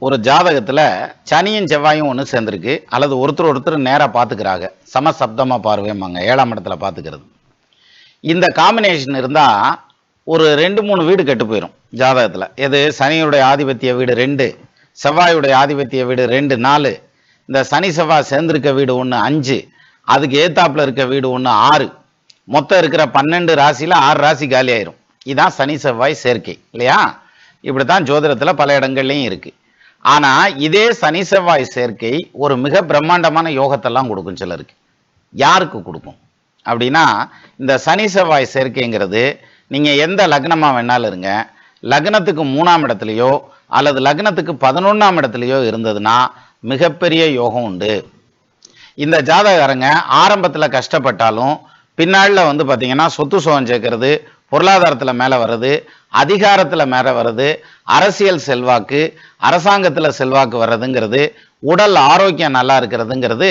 ஒரு ஜாதகத்தில் சனியும் செவ்வாயும் ஒன்று சேர்ந்துருக்கு, அல்லது ஒருத்தர் நேராக பார்த்துக்கிறாங்க, சமசப்தமாக பார்வைம்பாங்க, 7ஆம் இடத்துல பார்த்துக்கிறது. இந்த காம்பினேஷன் இருந்தால் ஒரு 2-3 வீடு கெட்டு போயிடும் ஜாதகத்தில். எது? சனியுடைய ஆதிபத்திய வீடு 2, செவ்வாயுடைய ஆதிபத்திய வீடு 2, 4, இந்த சனி செவ்வாய் சேர்ந்திருக்க வீடு 1, 5, அதுக்கு ஏத்தாப்புல இருக்க வீடு 1, 6, மொத்தம் இருக்கிற 12 ராசியில் 6 ராசி காலி ஆயிரும். இதுதான் சனி செவ்வாய் சேர்க்கை இல்லையா? இப்படித்தான் ஜோதிடத்தில் பல இடங்கள்லையும் இருக்கு. ஆனா இதே சனி செவ்வாய் சேர்க்கை ஒரு மிக பிரம்மாண்டமான யோகத்தெல்லாம் கொடுக்கும் சிலருக்கு. யாருக்கு கொடுக்கும் அப்படின்னா, இந்த சனி செவ்வாய் சேர்க்கைங்கிறது நீங்க எந்த லக்னமா வேணாலும் இருங்க, லக்னத்துக்கு 3ஆம் இடத்துலையோ அல்லது லக்னத்துக்கு 11ஆம் இடத்துலையோ இருந்ததுன்னா மிகப்பெரிய யோகம் உண்டு. இந்த ஜாதகரங்க ஆரம்பத்தில் கஷ்டப்பட்டாலும் பின்னாளில் பார்த்தீங்கன்னா சொத்து சுகம் சேர்க்கறது, பொருளாதாரத்தில் மேலே வர்றது, அதிகாரத்தில் மேலே வர்றது, அரசியல் செல்வாக்கு, அரசாங்கத்தில் செல்வாக்கு வர்றதுங்கிறது, உடல் ஆரோக்கியம் நல்லா இருக்கிறதுங்கிறது,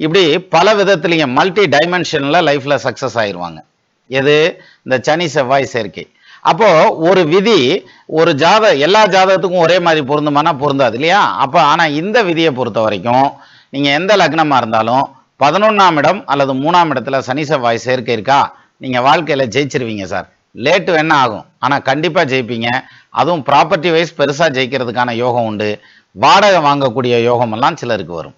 இப்படி பல விதத்துலையும் மல்டி டைமென்ஷனில் லைஃப்பில் சக்ஸஸ் ஆயிடுவாங்க. எது? இந்த சனி செவ்வாய் சேர்க்கை. அப்போ ஒரு விதி ஒரு எல்லா ஜாதகத்துக்கும் ஒரே மாதிரி பொருந்துமானா பொருந்தாது இல்லையா? அப்போ ஆனால் இந்த விதியை பொறுத்த வரைக்கும் நீங்கள் எந்த லக்னமாக இருந்தாலும் 11ஆம் இடம் அல்லது 3ஆம் இடத்துல சனி செவ்வாய் சேர்க்கை இருக்கா, நீங்கள் வாழ்க்கையில் ஜெயிச்சிருவீங்க சார். லேட்டு வேணா ஆகும், ஆனால் கண்டிப்பாக ஜெயிப்பீங்க. அதுவும் ப்ராப்பர்ட்டி வைஸ் பெருசாக ஜெயிக்கிறதுக்கான யோகம் உண்டு. வாடகை வாங்கக்கூடிய யோகமெல்லாம் சிலருக்கு வரும்.